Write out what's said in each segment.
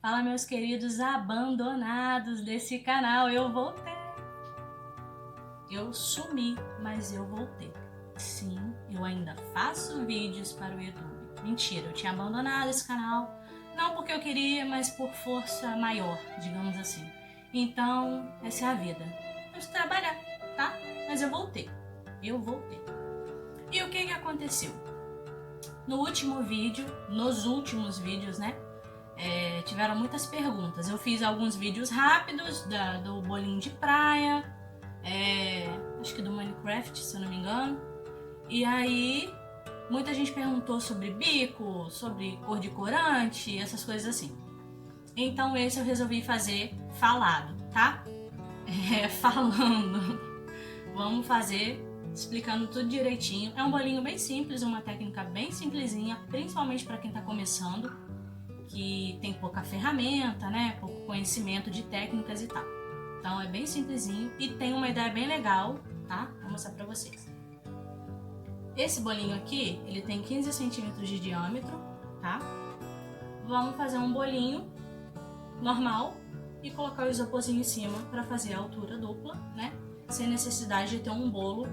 Fala, meus queridos abandonados desse canal, eu voltei. Eu sumi, mas eu voltei. Sim, eu ainda faço vídeos para o YouTube. Mentira, eu tinha abandonado esse canal, não porque eu queria, mas por força maior, digamos assim. Então, essa é a vida. Eu preciso trabalhar, tá? Mas eu voltei. Eu voltei. E o que aconteceu? No último vídeo, nos últimos vídeos, né? Tiveram muitas perguntas. Eu fiz alguns vídeos rápidos do bolinho de praia, acho que do Minecraft, se eu não me engano. E aí, muita gente perguntou sobre bico, sobre cor de corante, essas coisas assim. Então esse eu resolvi fazer falado, tá? Falando. Vamos fazer explicando tudo direitinho. É um bolinho bem simples, uma técnica bem simplesinha, principalmente para quem tá começando, que tem pouca ferramenta, né? Pouco conhecimento de técnicas e tal. Então é bem simplesinho e tem uma ideia bem legal, tá? Vou mostrar pra vocês. Esse bolinho aqui, ele tem 15 centímetros de diâmetro, tá? Vamos fazer um bolinho normal e colocar o isoporzinho em cima para fazer a altura dupla, né? Sem necessidade de ter um bolo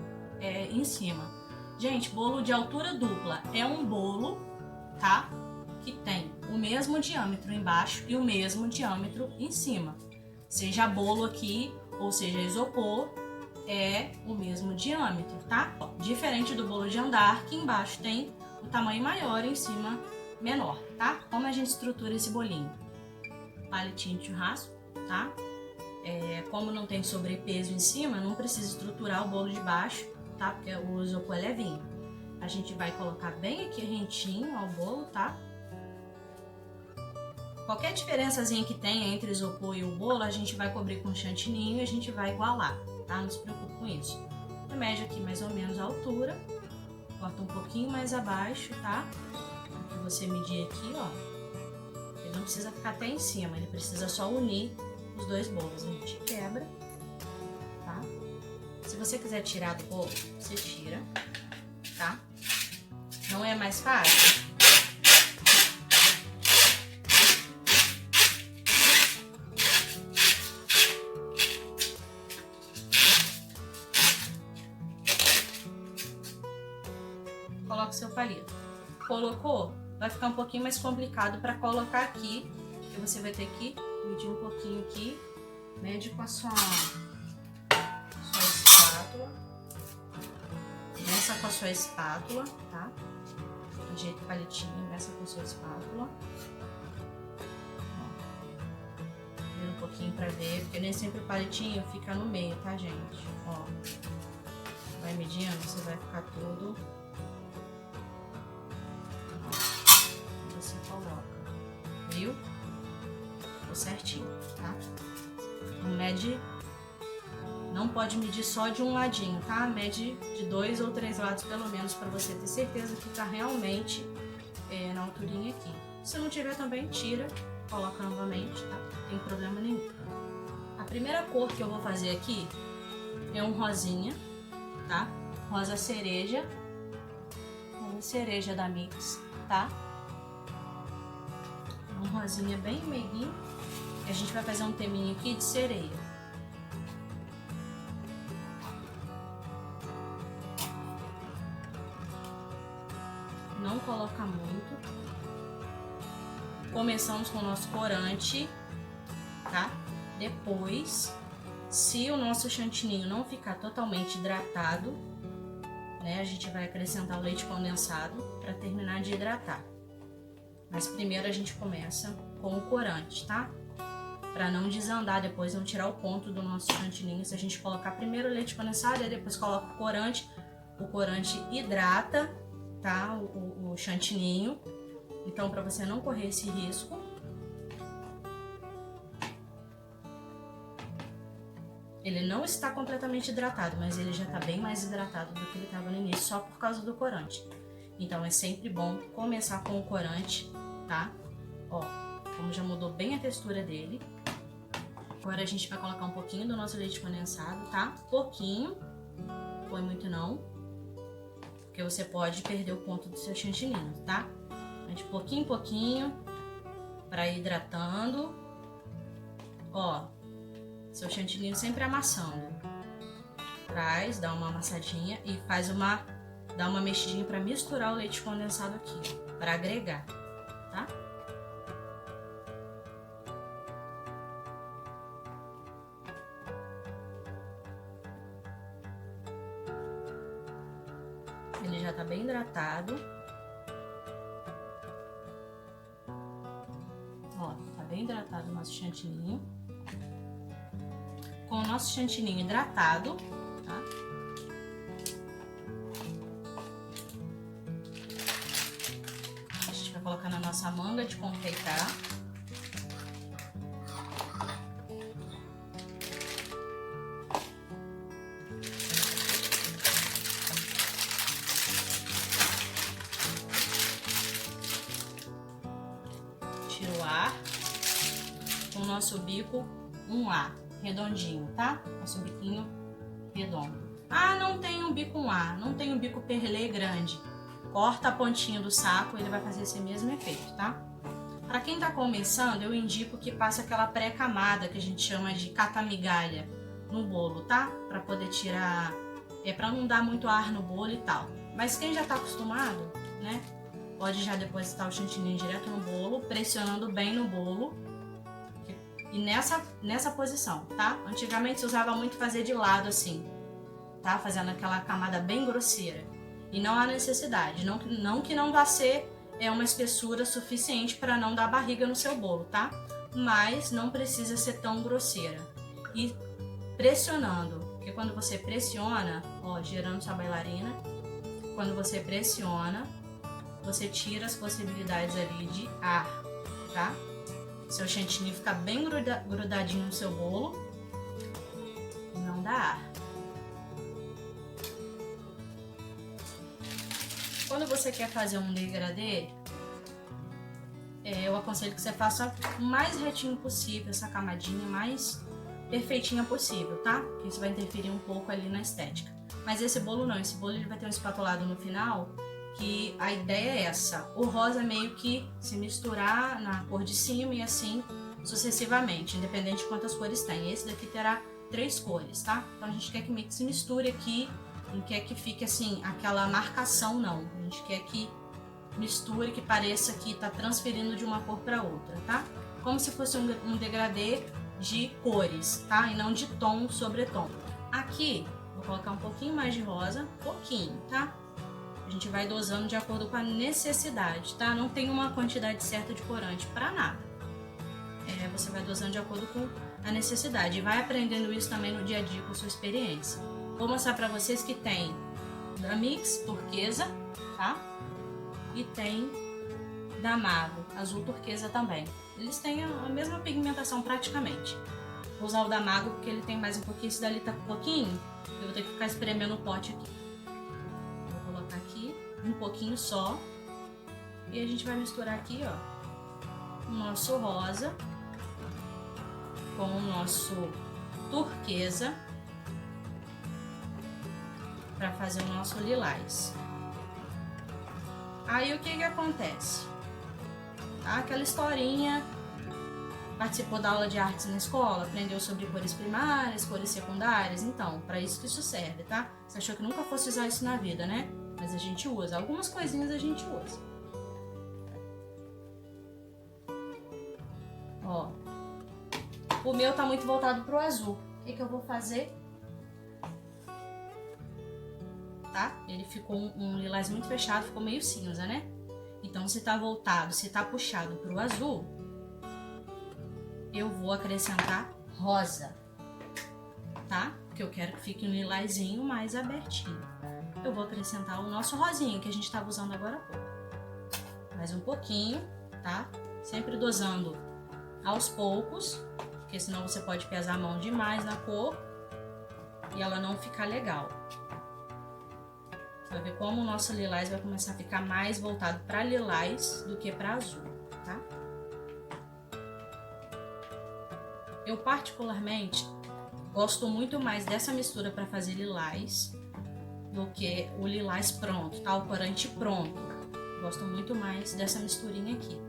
em cima. Gente, bolo de altura dupla é um bolo, tá? Que tem o mesmo diâmetro embaixo e o mesmo diâmetro em cima. Seja bolo aqui ou seja isopor, é o mesmo diâmetro, tá? Diferente do bolo de andar, que embaixo tem o tamanho maior e em cima menor, tá? Como a gente estrutura esse bolinho? Palitinho de churrasco, tá? Como não tem sobrepeso em cima, não precisa estruturar o bolo de baixo, tá? Porque o isopor é levinho. A gente vai colocar bem aqui rentinho ao bolo, tá? Qualquer diferençazinha que tenha entre o isopor e o bolo, a gente vai cobrir com chantininho e a gente vai igualar, tá? Não se preocupe com isso. Eu mede aqui mais ou menos a altura, corta um pouquinho mais abaixo, tá? O que você medir aqui, ó. Ele não precisa ficar até em cima, ele precisa só unir os dois bolos. A gente quebra, tá? Se você quiser tirar do bolo, você tira, tá? Não é mais fácil? Coloca o seu palito. Colocou, vai ficar um pouquinho mais complicado para colocar aqui, porque você vai ter que medir um pouquinho aqui, mede com a sua espátula, meça com a sua espátula, tá? Ajeita o palitinho, meça com a sua espátula. Vira um pouquinho para ver, porque nem sempre o palitinho fica no meio, tá, gente? Ó, vai medindo, você vai ficar tudo. Você coloca, viu? Ficou certinho, tá? Não mede, não pode medir só de um ladinho, tá? Mede de 2 ou 3 lados pelo menos para você ter certeza que tá realmente na alturinha aqui. Se não tiver também, tira, coloca novamente, tá? Não tem problema nenhum. A primeira cor que eu vou fazer aqui é um rosinha, tá? Rosa cereja da Mix, tá? Um rosinha bem meiguinho. E a gente vai fazer um teminho aqui de sereia. Não coloca muito. Começamos com o nosso corante, tá? Depois, se o nosso chantininho não ficar totalmente hidratado, né, a gente vai acrescentar o leite condensado para terminar de hidratar. Mas primeiro a gente começa com o corante, tá? Para não desandar depois, não tirar o ponto do nosso chantininho. Se a gente colocar primeiro o leite condensado e depois coloca o corante hidrata, tá? O chantininho. Então, para você não correr esse risco, ele não está completamente hidratado, mas ele já está bem mais hidratado do que ele estava no início, só por causa do corante. Então é sempre bom começar com o corante, tá? Ó, como já mudou bem a textura dele. Agora a gente vai colocar um pouquinho do nosso leite condensado, tá? Pouquinho, não põe muito não, porque você pode perder o ponto do seu chantininho, tá? De pouquinho em pouquinho, para ir hidratando. Ó, seu chantininho sempre amassando. Traz, dá uma amassadinha e dá uma mexidinha para misturar o leite condensado aqui, para agregar, tá? Ele já tá bem hidratado. Ó, tá bem hidratado o nosso chantininho. Com o nosso chantininho hidratado, tá? A gente vai colocar na nossa manga de confeitar. Tira o ar. Com o nosso bico, um A. Redondinho, tá? Nosso biquinho redondo. Ah, não tem um bico 1A, não tem um bico perlê grande. Corta a pontinha do saco, ele vai fazer esse mesmo efeito, tá? Para quem tá começando, eu indico que passe aquela pré-camada que a gente chama de catamigalha no bolo, tá? Para poder tirar, para não dar muito ar no bolo e tal. Mas quem já tá acostumado, né? Pode já depositar o chantininho direto no bolo, pressionando bem no bolo. E nessa posição, tá? Antigamente se usava muito fazer de lado assim, tá? Fazendo aquela camada bem grosseira. E não há necessidade, não que não vá ser uma espessura suficiente para não dar barriga no seu bolo, tá? Mas não precisa ser tão grosseira. E pressionando, porque quando você pressiona, ó, girando sua bailarina, quando você pressiona, você tira as possibilidades ali de ar, tá? Seu chantininho fica bem grudadinho no seu bolo e não dá ar. Quando você quer fazer um degradê, eu aconselho que você faça o mais retinho possível, essa camadinha mais perfeitinha possível, tá? Porque isso vai interferir um pouco ali na estética. Mas esse bolo não, esse bolo ele vai ter um espatulado no final, que a ideia é essa, o rosa meio que se misturar na cor de cima e assim sucessivamente, independente de quantas cores tem. Esse daqui terá 3 cores, tá? Então a gente quer que meio que se misture aqui, não quer que fique assim, aquela marcação não. A gente quer que misture, que pareça que tá transferindo de uma cor para outra, tá? Como se fosse um degradê de cores, tá? E não de tom sobre tom. Aqui, vou colocar um pouquinho mais de rosa, pouquinho, tá? A gente vai dosando de acordo com a necessidade, tá? Não tem uma quantidade certa de corante para nada. Você vai dosando de acordo com a necessidade. E vai aprendendo isso também no dia a dia com a sua experiência. Vou mostrar para vocês que tem da Mix turquesa, tá? E tem da Mago, azul turquesa também. Eles têm a mesma pigmentação praticamente. Vou usar o da Mago porque ele tem mais um pouquinho. Esse dali tá com um pouquinho, eu vou ter que ficar espremendo o pote aqui. Aqui um pouquinho só e a gente vai misturar aqui, ó, o nosso rosa com o nosso turquesa para fazer o nosso lilás. Aí o que acontece? Tá? Aquela historinha, participou da aula de artes na escola, aprendeu sobre cores primárias, cores secundárias, então, para isso que isso serve, tá? Você achou que nunca fosse usar isso na vida, né? Mas a gente usa, algumas coisinhas a gente usa. Ó, o meu tá muito voltado pro azul. O que eu vou fazer? Tá? Ele ficou um lilás muito fechado, ficou meio cinza, né? Então se tá voltado, se tá puxado pro azul, eu vou acrescentar rosa, tá? Porque eu quero que fique um lilazinho mais abertinho. Eu vou acrescentar o nosso rosinho que a gente estava usando agora há pouco. Mais um pouquinho, tá? Sempre dosando aos poucos, porque senão você pode pesar a mão demais na cor e ela não ficar legal. Você vai ver como o nosso lilás vai começar a ficar mais voltado para lilás do que para azul, tá? Eu particularmente gosto muito mais dessa mistura para fazer lilás do que o lilás pronto, tá? O corante pronto. Gosto muito mais dessa misturinha aqui.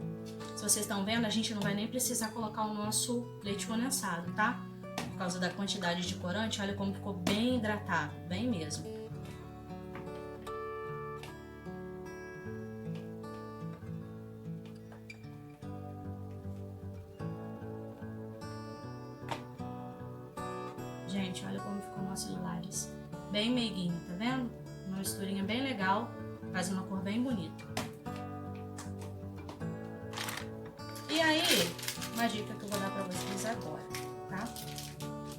Se vocês estão vendo, a gente não vai nem precisar colocar o nosso leite condensado, tá? Por causa da quantidade de corante, olha como ficou bem hidratado, bem mesmo. Gente, olha como ficou o nosso Lulares. Bem meiguinho, tá vendo? Uma misturinha bem legal, faz uma cor bem bonita. E aí, uma dica que eu vou dar pra vocês agora, tá?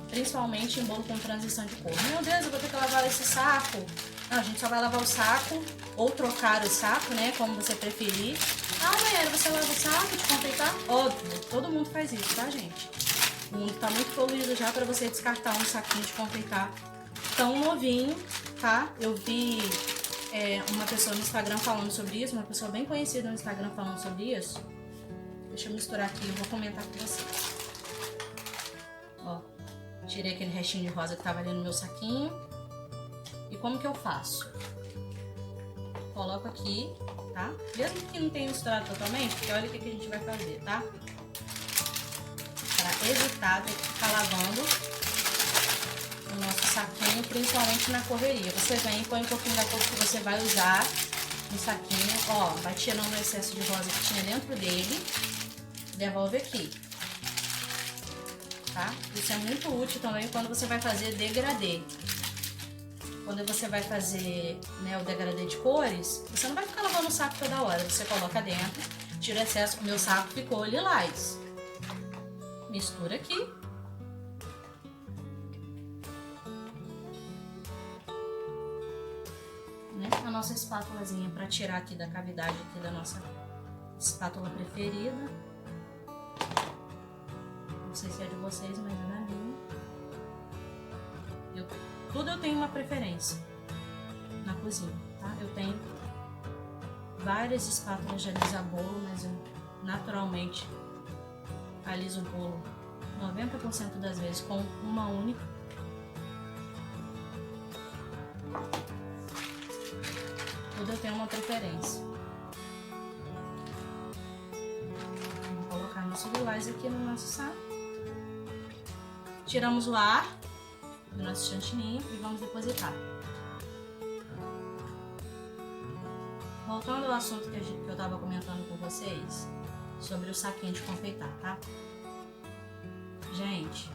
Principalmente em bolo com transição de cor. Meu Deus, eu vou ter que lavar esse saco. Não, a gente só vai lavar o saco ou trocar o saco, né? Como você preferir. Ah, Mayara, você lava o saco de confeitar? Óbvio, todo mundo faz isso, tá, gente? O mundo tá muito poluído já para você descartar um saquinho de confeitar tão novinho, tá? Eu vi uma pessoa no Instagram falando sobre isso, uma pessoa bem conhecida no Instagram falando sobre isso. Deixa eu misturar aqui, eu vou comentar com vocês. Ó, tirei aquele restinho de rosa que tava ali no meu saquinho. E como que eu faço? Coloco aqui, tá? Mesmo que não tenha misturado totalmente, porque olha o que a gente vai fazer, tá? Para evitar ter que ficar lavando o nosso saquinho, principalmente na correria. Você vem e põe um pouquinho da cor que você vai usar no saquinho. Ó, vai tirando o excesso de rosa que tinha dentro dele. Devolve aqui, tá? Isso é muito útil também quando você vai fazer degradê. Quando você vai fazer, né, o degradê de cores, você não vai ficar lavando o saco toda hora. Você coloca dentro, tira o excesso. O meu saco ficou lilás. Mistura aqui. Né? A nossa espátulazinha para tirar aqui da cavidade aqui da nossa espátula preferida. Não sei se é de vocês, mas não é minha. Tudo eu tenho uma preferência na cozinha, tá? Eu tenho várias espátulas de alisar bolo, mas eu naturalmente aliso o bolo 90% das vezes com uma única. Tudo eu tenho uma preferência. Vamos colocar nosso lilás aqui no nosso saco. Tiramos o ar do nosso chantininho e vamos depositar. Voltando ao assunto que eu tava comentando com vocês sobre o saquinho de confeitar, tá? Gente,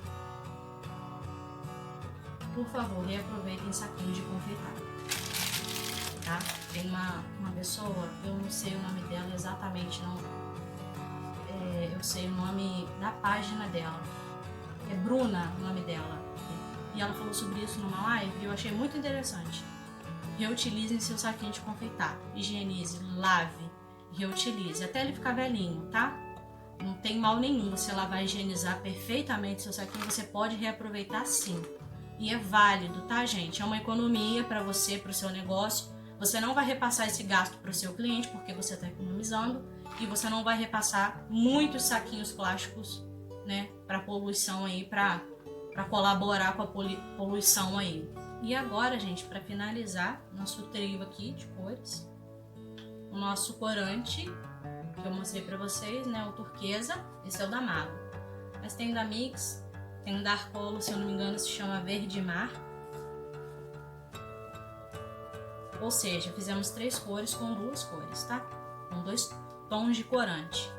por favor, reaproveitem saquinho de confeitar, tá? Tem uma pessoa, eu não sei o nome dela exatamente, não. Eu sei o nome da página dela. É Bruna o nome dela. E ela falou sobre isso numa live e eu achei muito interessante. Reutilizem seu saquinho de confeitar. Higienize, lave, reutilize. Até ele ficar velhinho, tá? Não tem mal nenhum você lavar e higienizar perfeitamente seu saquinho. Você pode reaproveitar sim. E é válido, tá, gente? É uma economia para você, para o seu negócio. Você não vai repassar esse gasto para o seu cliente porque você está economizando. E você não vai repassar muitos saquinhos plásticos, né? Para poluição aí, para colaborar com a poluição aí. E agora, gente, para finalizar nosso trio aqui de cores, o nosso corante que eu mostrei para vocês, né, o turquesa, esse é o da Mago. Mas tem o da Mix, tem o da Arcolo, se eu não me engano se chama Verde Mar. Ou seja, fizemos 3 cores com 2 cores, tá? Com 2 tons de corante.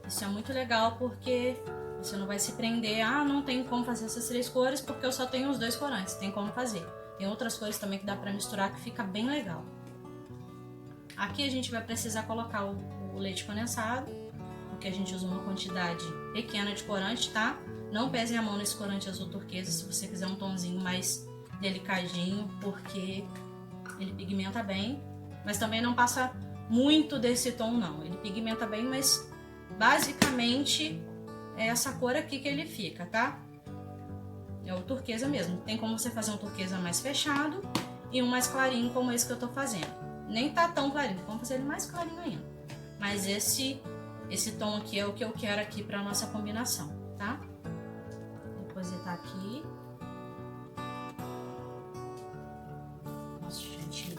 Isso é muito legal porque você não vai se prender, não tem como fazer essas 3 cores porque eu só tenho os 2 corantes. Tem como fazer. Tem outras cores também que dá pra misturar que fica bem legal. Aqui a gente vai precisar colocar o leite condensado, porque a gente usa uma quantidade pequena de corante, tá? Não pese a mão nesse corante azul turquesa se você quiser um tonzinho mais delicadinho, porque ele pigmenta bem, mas também não passa muito desse tom não. Ele pigmenta bem, mas basicamente é essa cor aqui que ele fica, tá? É o turquesa mesmo. Tem como você fazer um turquesa mais fechado e um mais clarinho como esse que eu tô fazendo. Nem tá tão clarinho, vamos fazer ele mais clarinho ainda. Mas esse tom aqui é o que eu quero aqui pra nossa combinação, tá? Vou depositar aqui. Nosso chantilly.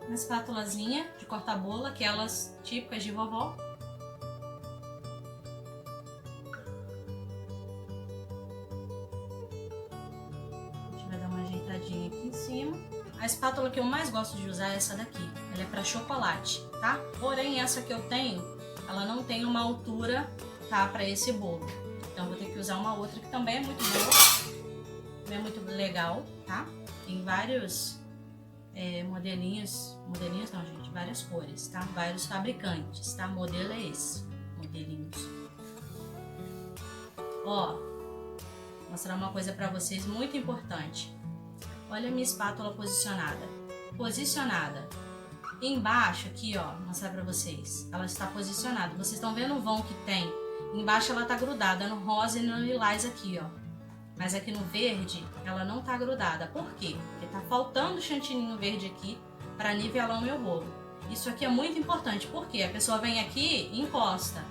uma espátulazinha de cortar bolo, aquelas típicas de vovó. A gente vai dar uma ajeitadinha aqui em cima. A espátula que eu mais gosto de usar é essa daqui. Ela é para chocolate, tá? Porém, essa que eu tenho, ela não tem uma altura, tá, para esse bolo. Então, vou ter que usar uma outra que também é muito boa, também é muito legal, tá? Tem vários modelinhos não, gente, várias cores, tá? Vários fabricantes, tá? Modelo é esse, modelinhos. Ó, vou mostrar uma coisa para vocês muito importante. Olha a minha espátula posicionada. Embaixo aqui, ó, vou mostrar pra vocês. Ela está posicionada. Vocês estão vendo o vão que tem? Embaixo ela tá grudada no rosa e no lilás aqui, ó. Mas aqui no verde, ela não tá grudada. Por quê? Porque tá faltando chantininho verde aqui para nivelar o meu bolo. Isso aqui é muito importante, porque a pessoa vem aqui e encosta.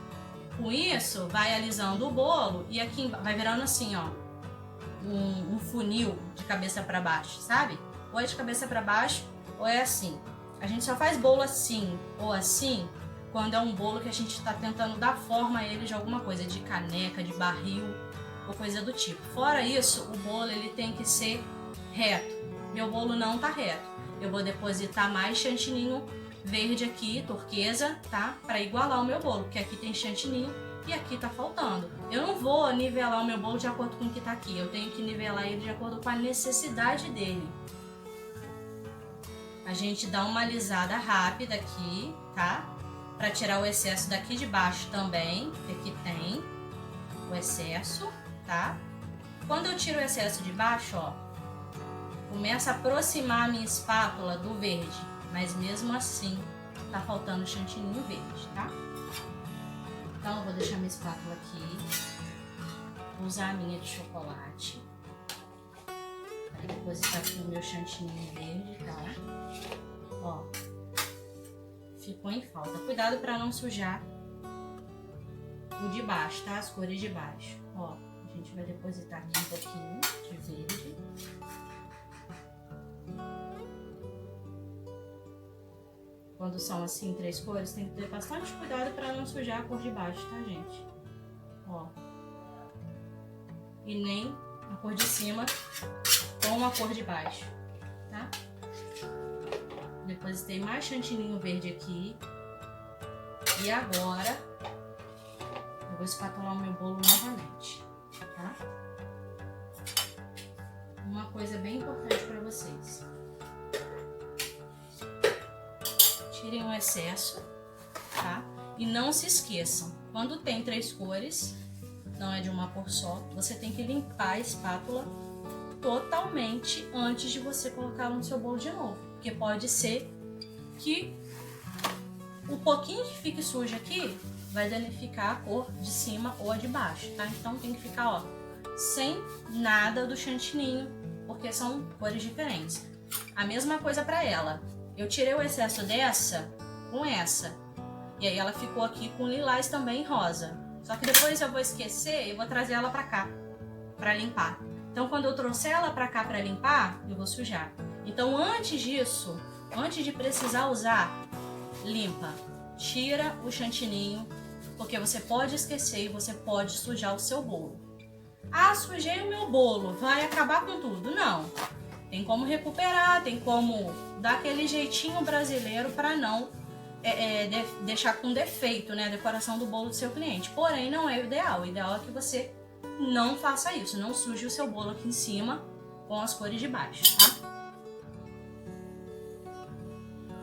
Com isso, vai alisando o bolo e aqui vai virando assim, ó, um funil de cabeça para baixo, sabe? Ou é de cabeça para baixo, ou é assim. A gente só faz bolo assim ou assim quando é um bolo que a gente está tentando dar forma a ele de alguma coisa, de caneca, de barril ou coisa do tipo. Fora isso, o bolo ele tem que ser reto. Meu bolo não tá reto. Eu vou depositar mais chantininho verde aqui, turquesa, tá? Para igualar o meu bolo, porque aqui tem chantininho e aqui tá faltando. Eu não vou nivelar o meu bolo de acordo com o que tá aqui. Eu tenho que nivelar ele de acordo com a necessidade dele. A gente dá uma alisada rápida aqui, tá? Para tirar o excesso daqui de baixo também, que aqui tem o excesso, tá? Quando eu tiro o excesso de baixo, ó, começa a aproximar a minha espátula do verde, mas mesmo assim tá faltando chantininho verde, tá? Então eu vou deixar minha espátula aqui, vou usar a minha de chocolate, para depositar aqui o meu chantininho verde, tá? Ó, ficou em falta. Cuidado para não sujar o de baixo, tá? As cores de baixo. Ó, a gente vai depositar aqui um pouquinho de verde. Quando são assim, 3 cores, tem que ter bastante cuidado para não sujar a cor de baixo, tá, gente? Ó. E nem a cor de cima com a cor de baixo, tá? Depositei mais chantininho verde aqui. E agora eu vou espatular o meu bolo novamente, tá? Uma coisa bem importante para vocês. Tirem o excesso, tá? E não se esqueçam, quando tem 3 cores, não é de uma cor só, você tem que limpar a espátula totalmente antes de você colocar no seu bolo de novo. Porque pode ser que o pouquinho que fique sujo aqui vai danificar a cor de cima ou a de baixo, tá? Então tem que ficar, ó, sem nada do chantininho, porque são cores diferentes. A mesma coisa para ela. Eu tirei o excesso dessa com essa. E aí ela ficou aqui com lilás também rosa. Só que depois eu vou esquecer e vou trazer ela pra cá, pra limpar. Então quando eu trouxer ela pra cá pra limpar, eu vou sujar. Então antes disso, antes de precisar usar, limpa. Tira o chantininho, porque você pode esquecer e você pode sujar o seu bolo. Ah, sujei o meu bolo, vai acabar com tudo. Não. Tem como recuperar, tem como dar aquele jeitinho brasileiro para não deixar com defeito, né, a decoração do bolo do seu cliente. Porém, não é o ideal. O ideal é que você não faça isso, não suje o seu bolo aqui em cima com as cores de baixo, tá?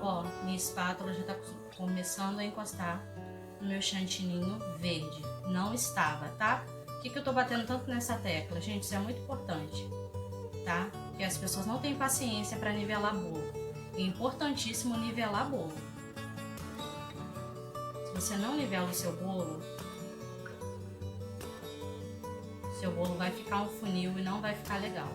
Ó, minha espátula já tá começando a encostar no meu chantininho verde. Não estava, tá? Por que eu tô batendo tanto nessa tecla? Gente, isso é muito importante, tá? Porque as pessoas não têm paciência para nivelar bolo. É importantíssimo nivelar bolo. Se você não nivela o seu bolo vai ficar um funil e não vai ficar legal.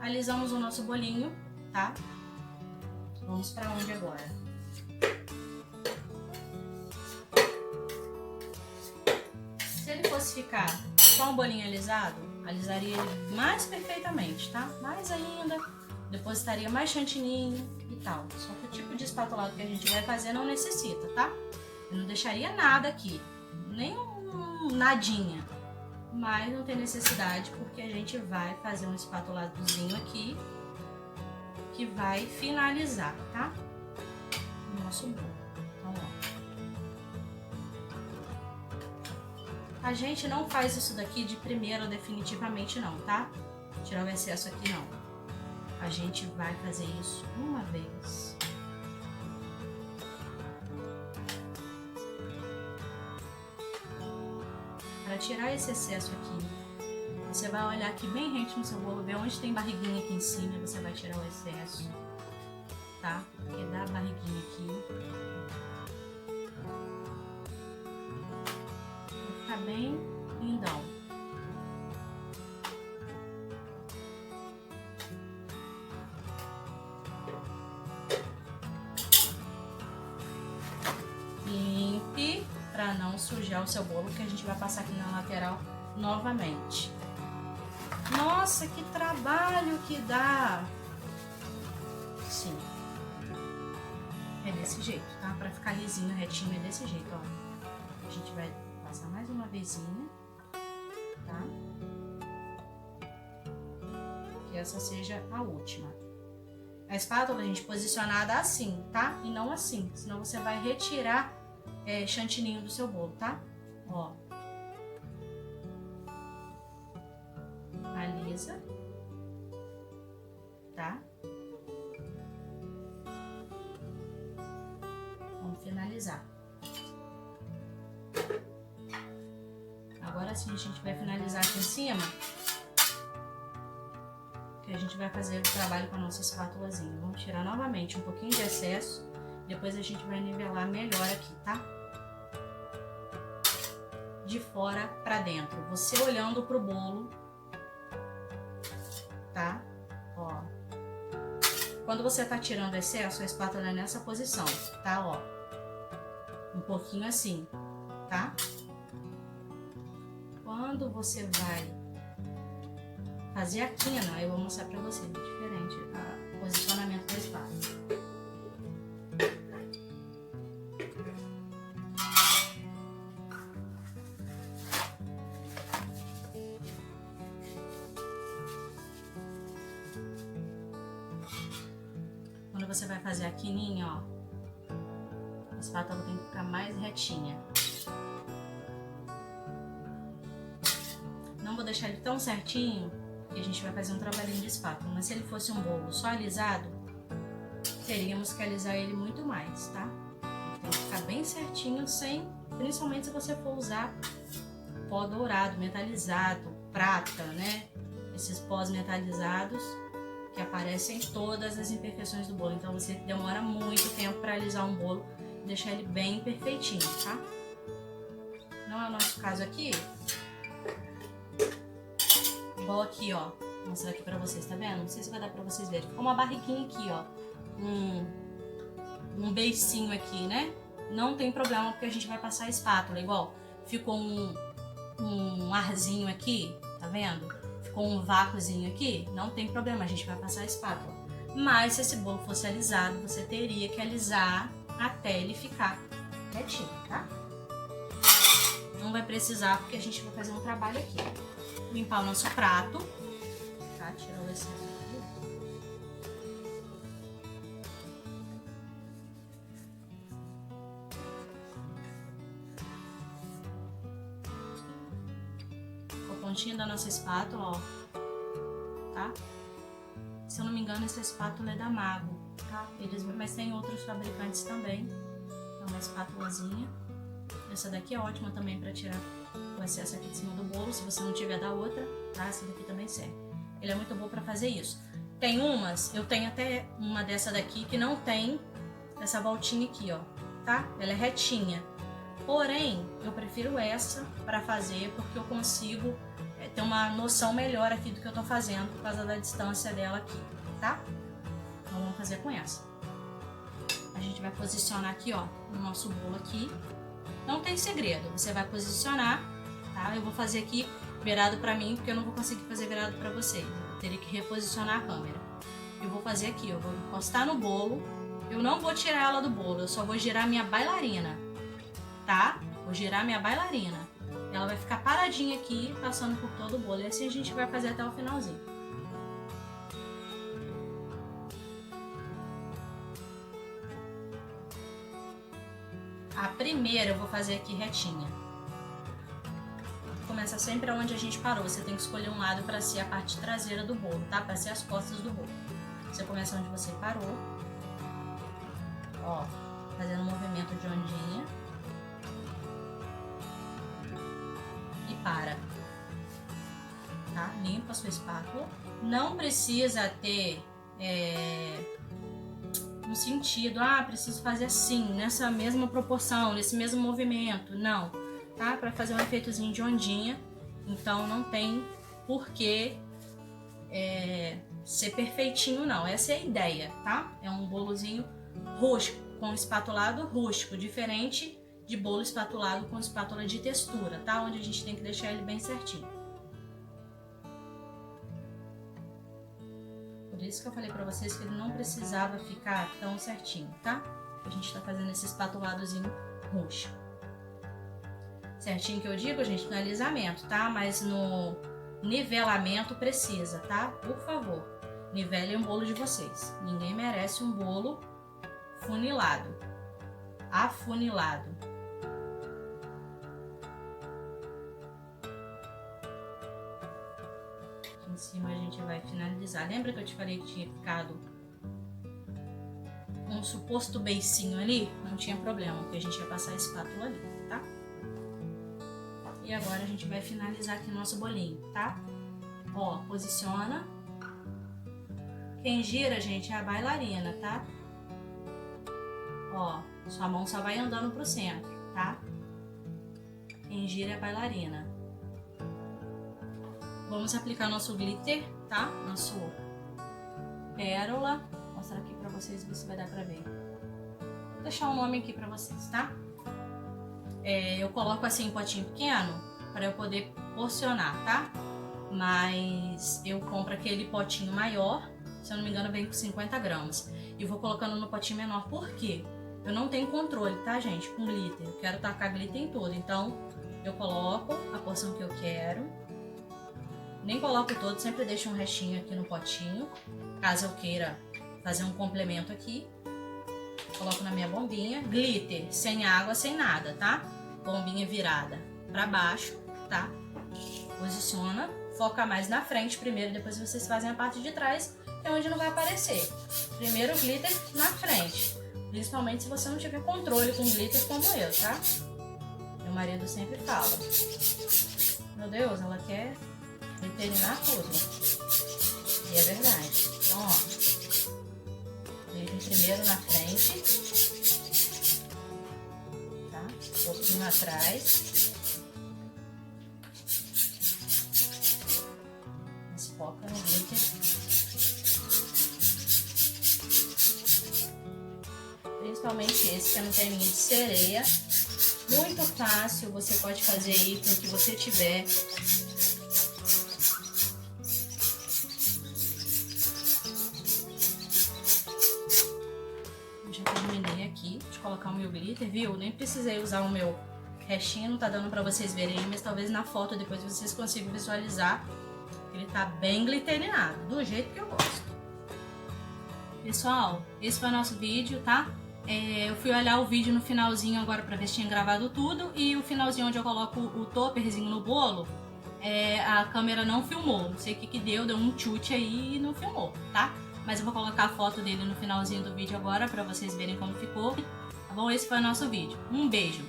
Alisamos o nosso bolinho, tá? Vamos para onde agora? Se ele fosse ficar só um bolinho alisado, Alisaria ele mais perfeitamente, tá? Mais ainda, depositaria mais chantininho e tal. Só que o tipo de espatulado que a gente vai fazer não necessita, tá? Eu não deixaria nada aqui, nem um nadinha. Mas não tem necessidade porque a gente vai fazer um espatuladozinho aqui que vai finalizar, tá? O nosso bolo. Então, ó. A gente não faz isso daqui de primeira definitivamente não, tá? Tirar o excesso aqui não. A gente vai fazer isso uma vez. Para tirar esse excesso aqui, você vai olhar aqui bem rente no seu bolo, ver onde tem barriguinha aqui em cima, você vai tirar o excesso, tá? Porque dá a barriguinha aqui. Vai ficar bem lindão. Limpe para não sujar o seu bolo, que a gente vai passar aqui na lateral novamente. Nossa, que trabalho que dá! Sim. É desse jeito, tá? Para ficar lisinho, retinho, é desse jeito, ó. A gente vai passar mais uma vezinha, tá? Que essa seja a última. A espátula, gente, posicionada assim, tá? E não assim, senão você vai retirar chantininho do seu bolo, tá? Ó. Alisa, tá? Vamos finalizar. Agora sim a gente vai finalizar aqui em cima, que a gente vai fazer o trabalho com a nossa espátulazinha. Vamos tirar novamente um pouquinho de excesso, depois a gente vai nivelar melhor aqui, tá? De fora pra dentro, você olhando pro bolo, tá? Ó. Quando você tá tirando excesso, a espátula é nessa posição, tá? Ó. Um pouquinho assim, tá? Quando você vai fazer a quina, eu vou mostrar pra você, é diferente o posicionamento da espátula. Quando você vai fazer a quininha, ó, a espátula tem que ficar mais retinha. Não vou deixar ele tão certinho, que a gente vai fazer um trabalhinho de espátula, mas se ele fosse um bolo só alisado, teríamos que alisar ele muito mais, tá? Tem que ficar bem certinho, sem, principalmente se você for usar pó dourado, metalizado, prata, né? Esses pós metalizados que aparecem em todas as imperfeições do bolo. Então você demora muito tempo para alisar um bolo, deixar ele bem perfeitinho, tá? Não é o nosso caso aqui. Igual aqui, ó. Vou mostrar aqui pra vocês, tá vendo? Não sei se vai dar pra vocês verem. Ficou uma barriguinha aqui, ó. Um beicinho aqui, né? Não tem problema, porque a gente vai passar a espátula. Igual, ficou um arzinho aqui, tá vendo? Ficou um vácuozinho aqui. Não tem problema, a gente vai passar a espátula. Mas se esse bolo fosse alisado, você teria que alisar até ele ficar retinho, tá? Não vai precisar, porque a gente vai fazer um trabalho aqui. Limpar o nosso prato, tá? Tirar o excesso aqui. A pontinha da nossa espátula, ó, tá? Se eu não me engano, essa espátula é da Mago, tá? Mas tem outros fabricantes também. É uma espátulazinha. Essa daqui é ótima também para tirar o excesso aqui de cima do bolo, se você não tiver da outra, tá? Essa daqui também serve. Ele é muito bom para fazer isso. Tem umas, eu tenho até uma dessa daqui que não tem essa voltinha aqui, ó, tá? Ela é retinha. Porém, eu prefiro essa para fazer porque eu consigo ter uma noção melhor aqui do que eu tô fazendo por causa da distância dela aqui, tá? Então vamos fazer com essa. A gente vai posicionar aqui, ó, no nosso bolo aqui. Não tem segredo, você vai posicionar, tá? Eu vou fazer aqui virado pra mim, porque eu não vou conseguir fazer virado pra vocês. Eu teria que reposicionar a câmera. Eu vou fazer aqui, eu vou encostar no bolo. Eu não vou tirar ela do bolo, eu só vou girar minha bailarina, tá? Vou girar minha bailarina. Ela vai ficar paradinha aqui, passando por todo o bolo. E assim a gente vai fazer até o finalzinho. A primeira eu vou fazer aqui retinha. Começa sempre onde a gente parou. Você tem que escolher um lado para ser a parte traseira do bolo, tá? Para ser as costas do bolo. Você começa onde você parou. Ó, fazendo um movimento de ondinha. E para. Tá? Limpa a sua espátula. Não precisa ter um sentido, preciso fazer assim, nessa mesma proporção, nesse mesmo movimento. Não, tá? Para fazer um efeitozinho de ondinha. Então não tem porquê ser perfeitinho, não. Essa é a ideia, tá? É um bolozinho rústico, com espatulado rústico, diferente de bolo espatulado com espátula de textura, tá? Onde a gente tem que deixar ele bem certinho. Por isso que eu falei pra vocês que ele não precisava ficar tão certinho, tá? A gente tá fazendo esse espatuladozinho rústico. Certinho que eu digo, gente, no alisamento, tá? Mas no nivelamento precisa, tá? Por favor, nivelem o bolo de vocês. Ninguém merece um bolo funilado, afunilado. Aqui em cima a gente vai finalizar. Lembra que eu te falei que tinha ficado um suposto beicinho ali? Não tinha problema, porque a gente ia passar a espátula ali, tá? E agora a gente vai finalizar aqui o nosso bolinho, tá? Ó, posiciona. Quem gira, gente, é a bailarina, tá? Ó, sua mão só vai andando pro centro, tá? Quem gira é a bailarina. Vamos aplicar nosso glitter, tá? Nosso pérola. Vou mostrar aqui pra vocês, ver se vai dar pra ver. Vou deixar o nome aqui pra vocês, tá? Eu coloco assim em potinho pequeno para eu poder porcionar, tá? Mas eu compro aquele potinho maior, se eu não me engano vem com 50 gramas. E vou colocando no potinho menor, por quê? Eu não tenho controle, tá, gente? Com glitter, eu quero tacar glitter em tudo. Então, eu coloco a porção que eu quero. Nem coloco todo, sempre deixo um restinho aqui no potinho, caso eu queira fazer um complemento aqui. Coloco na minha bombinha, glitter, sem água, sem nada, tá? Bombinha virada pra baixo, tá? Posiciona, foca mais na frente primeiro, depois vocês fazem a parte de trás, que é onde não vai aparecer. Primeiro o glitter na frente, principalmente se você não tiver controle com glitter como eu, tá? Meu marido sempre fala, meu Deus, ela quer gliterinar tudo. E é verdade. Então, ó, vejo primeiro na frente, tá? Um pouquinho atrás. Mas foca no glitter. Principalmente esse que é no teminho de sereia. Muito fácil, você pode fazer aí com o que você tiver. Colocar o meu glitter, viu? Nem precisei usar o meu restinho, não tá dando pra vocês verem, mas talvez na foto depois vocês consigam visualizar. Ele tá bem glitterinado, do jeito que eu gosto. Pessoal, esse foi o nosso vídeo, tá? Eu fui olhar o vídeo no finalzinho agora pra ver se tinha gravado tudo, e o finalzinho onde eu coloco o topperzinho no bolo, a câmera não filmou. Não sei o que deu um chute aí e não filmou, tá? Mas eu vou colocar a foto dele no finalzinho do vídeo agora pra vocês verem como ficou. Bom, esse foi o nosso vídeo. Um beijo!